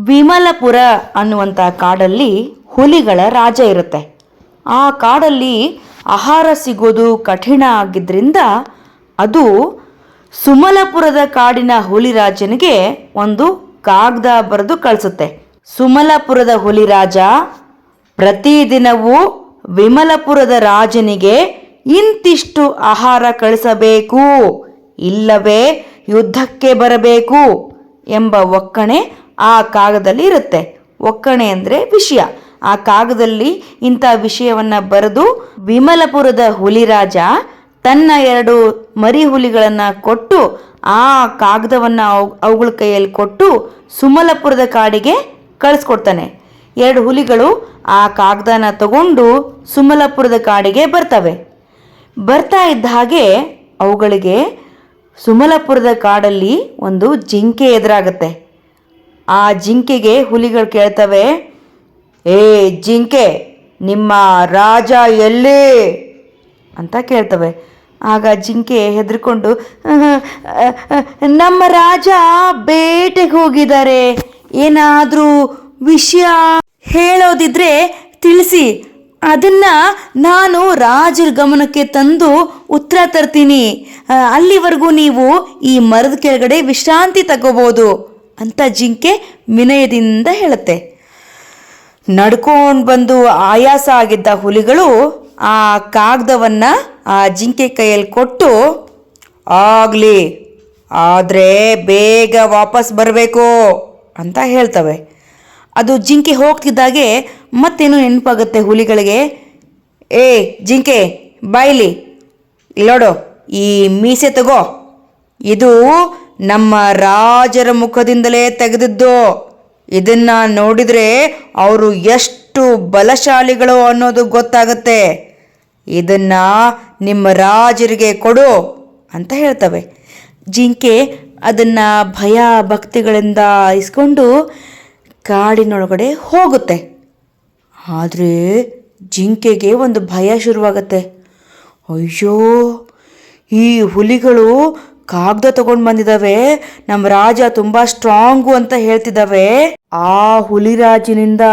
ವಿಮಲಪುರ ಅನ್ನುವಂಥ ಕಾಡಲ್ಲಿ ಹುಲಿಗಳ ರಾಜ ಇರುತ್ತೆ. ಆ ಕಾಡಲ್ಲಿ ಆಹಾರ ಸಿಗೋದು ಕಠಿಣ ಆಗಿದ್ದರಿಂದ ಅದು ಸುಮಲಪುರದ ಕಾಡಿನ ಹುಲಿರಾಜನಿಗೆ ಒಂದು ಕಾಗದ ಬರೆದು ಕಳಿಸುತ್ತೆ. ಸುಮಲಪುರದ ಹುಲಿರಾಜ ಪ್ರತಿದಿನವೂ ವಿಮಲಪುರದ ರಾಜನಿಗೆ ಇಂತಿಷ್ಟು ಆಹಾರ ಕಳಿಸಬೇಕು, ಇಲ್ಲವೇ ಯುದ್ಧಕ್ಕೆ ಬರಬೇಕು ಎಂಬ ಒಕ್ಕಣೆ ಆ ಕಾಗದಲ್ಲಿ ಇರುತ್ತೆ. ಒಕ್ಕಣೆ ಅಂದರೆ ವಿಷಯ. ಆ ಕಾಗದಲ್ಲಿ ಇಂಥ ವಿಷಯವನ್ನು ಬರೆದು ವಿಮಲಪುರದ ಹುಲಿರಾಜ ತನ್ನ 2 ಮರಿ ಹುಲಿಗಳನ್ನು ಕೊಟ್ಟು ಆ ಕಾಗದವನ್ನು ಅವುಗಳ ಕೈಯಲ್ಲಿ ಕೊಟ್ಟು ಸುಮಲಪುರದ ಕಾಡಿಗೆ ಕಳಿಸ್ಕೊಡ್ತಾನೆ. 2 ಹುಲಿಗಳು ಆ ಕಾಗದನ ತಗೊಂಡು ಸುಮಲಪುರದ ಕಾಡಿಗೆ ಬರ್ತವೆ. ಬರ್ತಾ ಇದ್ದ ಹಾಗೆ ಅವುಗಳಿಗೆ ಸುಮಲಪುರದ ಕಾಡಲ್ಲಿ ಒಂದು ಜಿಂಕೆ ಎದುರಾಗುತ್ತೆ. ಆ ಜಿಂಕೆಗೆ ಹುಲಿಗಳು ಕೇಳ್ತವೆ, ಏ ಜಿಂಕೆ, ನಿಮ್ಮ ರಾಜ ಎಲ್ಲಿ ಅಂತ ಕೇಳ್ತವೆ. ಆಗ ಜಿಂಕೆ ಹೆದರ್ಕೊಂಡು, ನಮ್ಮ ರಾಜ ಬೇಟೆಗೆ ಹೋಗಿದ್ದಾರೆ, ಏನಾದರೂ ವಿಷಯ ಹೇಳೋದಿದ್ರೆ ತಿಳಿಸಿ, ಅದನ್ನ ನಾನು ರಾಜರ ಗಮನಕ್ಕೆ ತಂದು ಉತ್ತರ ತರ್ತೀನಿ, ಅಲ್ಲಿವರೆಗೂ ನೀವು ಈ ಮರದ ಕೆಳಗಡೆ ವಿಶ್ರಾಂತಿ ತಗೋಬೋದು ಅಂತ ಜಿಂಕೆ ವಿನಯದಿಂದ ಹೇಳುತ್ತೆ. ನಡ್ಕೊಂಡು ಬಂದು ಆಯಾಸ ಆಗಿದ್ದ ಹುಲಿಗಳು ಆ ಕಾಗದವನ್ನು ಆ ಜಿಂಕೆ ಕೈಯಲ್ಲಿ ಕೊಟ್ಟು, ಆಗಲಿ, ಆದರೆ ಬೇಗ ವಾಪಸ್ ಬರಬೇಕು ಅಂತ ಹೇಳ್ತವೆ. ಅದು ಜಿಂಕೆ ಹೋಗ್ತಿದ್ದಾಗೆ ಮತ್ತೇನು ನೆನಪಾಗುತ್ತೆ ಹುಲಿಗಳಿಗೆ. ಏ ಜಿಂಕೆ, ಬಾಯ್ಲಿ, ಇಲ್ಲೋಡು, ಈ ಮೀಸೆ ತಗೋ, ಇದು ನಮ್ಮ ರಾಜರ ಮುಖದಿಂದಲೇ ತೆಗೆದಿದ್ದು, ಇದನ್ನ ನೋಡಿದರೆ ಅವರು ಎಷ್ಟು ಬಲಶಾಲಿಗಳು ಅನ್ನೋದು ಗೊತ್ತಾಗುತ್ತೆ, ಇದನ್ನ ನಿಮ್ಮ ರಾಜರಿಗೆ ಕೊಡು ಅಂತ ಹೇಳ್ತವೆ. ಜಿಂಕೆ ಅದನ್ನು ಭಯ ಭಕ್ತಿಗಳಿಂದ ಇಸ್ಕೊಂಡು ಕಾಡಿನೊಳಗಡೆ ಹೋಗುತ್ತೆ. ಆದರೆ ಜಿಂಕೆಗೆ ಒಂದು ಭಯ ಶುರುವಾಗತ್ತೆ. ಅಯ್ಯೋ, ಈ ಹುಲಿಗಳು ಕಾಗದ ತಗೊಂಡು ಬಂದಿದ್ದಾವೆ, ನಮ್ಮ ರಾಜ ತುಂಬ ಸ್ಟ್ರಾಂಗು ಅಂತ ಹೇಳ್ತಿದ್ದಾವೆ, ಆ ಹುಲಿರಾಜನಿಂದ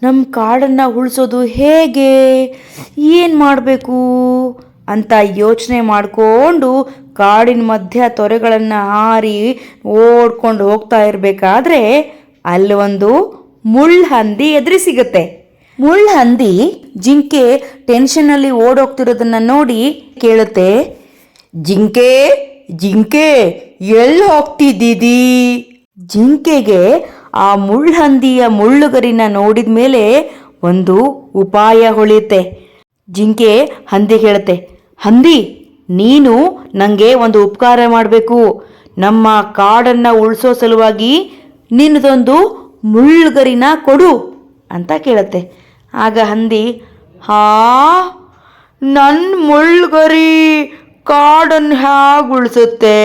ನಮ್ಮ ಕಾಡನ್ನು ಉಳಿಸೋದು ಹೇಗೆ, ಏನು ಮಾಡಬೇಕು ಅಂತ ಯೋಚನೆ ಮಾಡಿಕೊಂಡು ಕಾಡಿನ ಮಧ್ಯ ತೊರೆಗಳನ್ನು ಹಾರಿ ಓಡ್ಕೊಂಡು ಹೋಗ್ತಾ ಇರಬೇಕಾದ್ರೆ ಅಲ್ಲಿ ಒಂದು ಮುಳ್ಳುಹಂದಿ ಎದುರು ಸಿಗುತ್ತೆ. ಮುಳ್ಳುಹಂದಿ ಜಿಂಕೆ ಟೆನ್ಷನ್ನಲ್ಲಿ ಓಡೋಗ್ತಿರೋದನ್ನ ನೋಡಿ ಕೇಳುತ್ತೆ, ಜಿಂಕೆ ಜಿಂಕೆ, ಎಲ್ಲಿ ಹೋಗ್ತಿದ್ದೀದಿ? ಜಿಂಕೆಗೆ ಆ ಮುಳ್ಳುಹಂದಿಯ ಮುಳ್ಳುಗರಿನ ನೋಡಿದ ಮೇಲೆ ಒಂದು ಉಪಾಯ ಹೊಳೆಯುತ್ತೆ. ಜಿಂಕೆ ಹಂದಿ ಹೇಳುತ್ತೆ, ಹಂದಿ, ನೀನು ನನಗೆ ಒಂದು ಉಪಕಾರ ಮಾಡಬೇಕು, ನಮ್ಮ ಕಾಡನ್ನು ಉಳಿಸೋ ಸಲುವಾಗಿ ನಿನ್ನದೊಂದು ಮುಳ್ಳುಗರಿನ ಕೊಡು ಅಂತ ಕೇಳುತ್ತೆ. ಆಗ ಹಂದಿ, ಹಾ, ನನ್ನ ಮುಳ್ಳುಗರಿ ಕಾಡನ್ನು ಹೇಗೆ ಉಳಿಸುತ್ತೆ?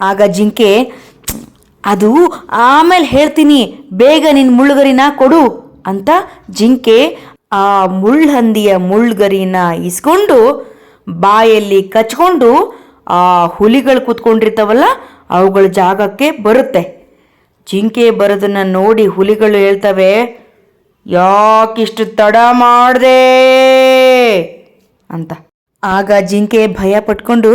ಆಗ ಜಿಂಕೆ, ಅದು ಆಮೇಲೆ ಹೇಳ್ತೀನಿ, ಬೇಗ ನಿನ್ನ ಮುಳ್ಳುಗರಿನ ಕೊಡು ಅಂತ ಜಿಂಕೆ ಆ ಮುಳ್ಳುಹಂದಿಯ ಮುಳ್ಳುಗರಿನ ಇಸ್ಕೊಂಡು ಬಾಯಲ್ಲಿ ಕಚ್ಕೊಂಡು ಆ ಹುಲಿಗಳು ಕೂತ್ಕೊಂಡಿರ್ತಾವಲ್ಲ ಅವುಗಳ ಜಾಗಕ್ಕೆ ಬರುತ್ತೆ. ಜಿಂಕೆ ಬರೋದನ್ನು ನೋಡಿ ಹುಲಿಗಳು ಹೇಳ್ತವೆ, ಯಾಕಿಷ್ಟು ತಡ ಮಾಡಿದೆ ಅಂತ. ಆಗ ಜಿಂಕೆ ಭಯ ಪಟ್ಕೊಂಡು,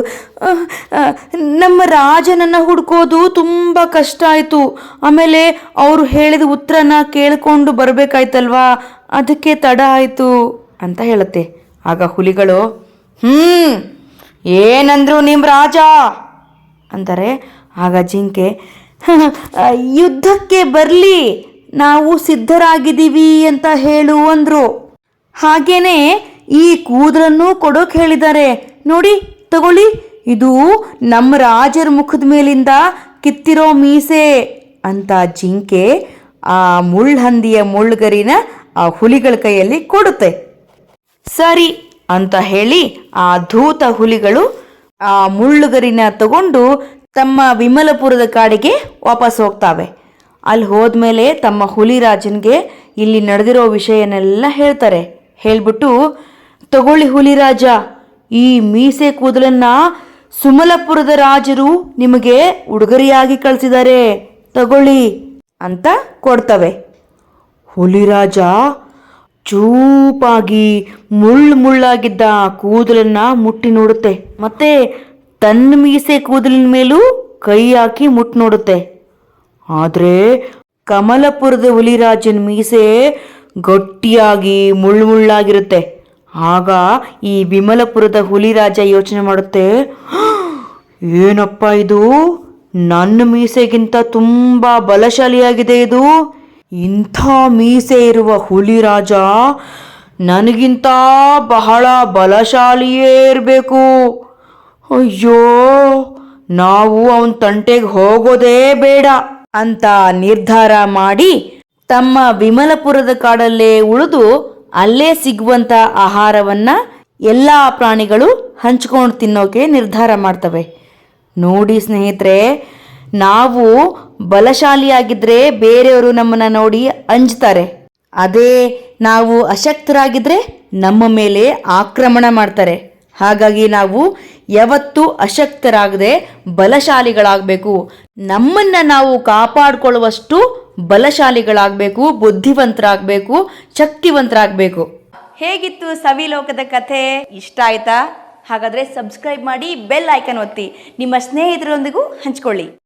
ನಮ್ಮ ರಾಜನನ್ನು ಹುಡ್ಕೋದು ತುಂಬ ಕಷ್ಟ ಆಯಿತು, ಆಮೇಲೆ ಅವರು ಹೇಳಿದ ಉತ್ತರನ ಕೇಳಿಕೊಂಡು ಬರಬೇಕಾಯ್ತಲ್ವಾ, ಅದಕ್ಕೆ ತಡ ಆಯಿತು ಅಂತ ಹೇಳುತ್ತೆ. ಆಗ ಹುಲಿಗಳು, ಏನಂದ್ರು ನಿಮ್ಮ ರಾಜ ಅಂತಾರೆ. ಆಗ ಜಿಂಕೆ, ಯುದ್ಧಕ್ಕೆ ಬರಲಿ, ನಾವು ಸಿದ್ಧರಾಗಿದ್ದೀವಿ ಅಂತ ಹೇಳು ಅಂದರು. ಹಾಗೇನೆ ಈ ಕೂದಲನ್ನು ಕೊಡೋಕೆ ಹೇಳಿದ್ದಾರೆ, ನೋಡಿ ತಗೊಳ್ಳಿ, ಇದು ನಮ್ಮ ರಾಜರ ಮುಖದ ಮೇಲಿಂದ ಕಿತ್ತಿರೋ ಮೀಸೆ ಅಂತ ಜಿಂಕೆ ಆ ಮುಳ್ಳುಹಂದಿಯ ಮುಳ್ಳುಗರಿನ ಆ ಹುಲಿಗಳ ಕೈಯಲ್ಲಿ ಕೊಡುತ್ತೆ. ಸರಿ ಅಂತ ಹೇಳಿ ಆ ಧೂತ ಹುಲಿಗಳು ಆ ಮುಳ್ಳುಗರಿನ ತಗೊಂಡು ತಮ್ಮ ವಿಮಲಪುರದ ಕಾಡಿಗೆ ವಾಪಸ್ ಹೋಗ್ತಾವೆ. ಅಲ್ಲಿ ಹೋದ್ಮೇಲೆ ತಮ್ಮ ಹುಲಿರಾಜನಿಗೆ ಇಲ್ಲಿ ನಡೆದಿರೋ ವಿಷಯನೆಲ್ಲ ಹೇಳ್ತಾರೆ. ಹೇಳ್ಬಿಟ್ಟು, ತಗೊಳ್ಳಿ ಹುಲಿರಾಜ, ಈ ಮೀಸೆ ಕೂದಲನ್ನ ಸುಮಲಪುರದ ರಾಜರು ನಿಮಗೆ ಉಡುಗೊರೆಯಾಗಿ ಕಳಿಸಿದ್ದಾರೆ, ತಗೊಳ್ಳಿ ಅಂತ ಕೊಡ್ತವೆ. ಹುಲಿರಾಜ ಚೂಪಾಗಿ ಮುಳ್ಳಾಗಿದ್ದ ಕೂದಲನ್ನ ಮುಟ್ಟಿ ನೋಡುತ್ತೆ. ಮತ್ತೆ ತನ್ನ ಮೀಸೆ ಕೂದಲಿನ ಮೇಲೂ ಕೈ ಹಾಕಿ ಮುಟ್ಟಿ ನೋಡುತ್ತೆ. ಆದರೆ ಕಮಲಪುರದ ಹುಲಿರಾಜನ ಮೀಸೆ ಗಟ್ಟಿಯಾಗಿ ಮುಳ್ಳಾಗಿರುತ್ತೆ. ಆಗ ಈ ವಿಮಲಪುರದ ಹುಲಿರಾಜ ಯೋಚನೆ ಮಾಡುತ್ತೆ, ಏನಪ್ಪ ಇದು, ನನ್ನ ಮೀಸೆಗಿಂತ ತುಂಬ ಬಲಶಾಲಿಯಾಗಿದೆ ಇದು. ಇಂಥ ಮೀಸೆ ಇರುವ ಹುಲಿರಾಜ ನನಗಿಂತ ಬಹಳ ಬಲಶಾಲಿಯೇ ಇರಬೇಕು. ಅಯ್ಯೋ, ನಾವು ಅವನ ತಂಟೆಗೆ ಹೋಗೋದೇ ಬೇಡ ಅಂತ ನಿರ್ಧಾರ ಮಾಡಿ ತಮ್ಮ ವಿಮಲಪುರದ ಕಾಡಲ್ಲೇ ಉಳಿದು ಅಲ್ಲೇ ಸಿಗುವಂಥ ಆಹಾರವನ್ನು ಎಲ್ಲ ಪ್ರಾಣಿಗಳು ಹಂಚ್ಕೊಂಡು ತಿನ್ನೋಕೆ ನಿರ್ಧಾರ ಮಾಡ್ತವೆ. ನೋಡಿ ಸ್ನೇಹಿತರೆ, ನಾವು ಬಲಶಾಲಿಯಾಗಿದ್ದರೆ ಬೇರೆಯವರು ನಮ್ಮನ್ನು ನೋಡಿ ಅಂಜ್ತಾರೆ. ಅದೇ ನಾವು ಅಶಕ್ತರಾಗಿದ್ದರೆ ನಮ್ಮ ಮೇಲೆ ಆಕ್ರಮಣ ಮಾಡ್ತಾರೆ. ಹಾಗಾಗಿ ನಾವು ಯಾವತ್ತೂ ಅಶಕ್ತರಾಗದೆ ಬಲಶಾಲಿಗಳಾಗಬೇಕು. ನಮ್ಮನ್ನು ನಾವು ಕಾಪಾಡಿಕೊಳ್ಳುವಷ್ಟು ಬಲಶಾಲಿಗಳಾಗಬೇಕು, ಬುದ್ಧಿವಂತರಾಗಬೇಕು, ಶಕ್ತಿವಂತರಾಗಬೇಕು. ಹೇಗಿತ್ತು ಸವಿಲೋಕದ ಕಥೆ? ಇಷ್ಟ ಆಯ್ತಾ? ಹಾಗಾದರೆ ಸಬ್ಸ್ಕ್ರೈಬ್ ಮಾಡಿ, ಬೆಲ್ ಐಕನ್ ಒತ್ತಿ, ನಿಮ್ಮ ಸ್ನೇಹಿತರೊಂದಿಗೂ ಹಂಚ್ಕೊಳ್ಳಿ.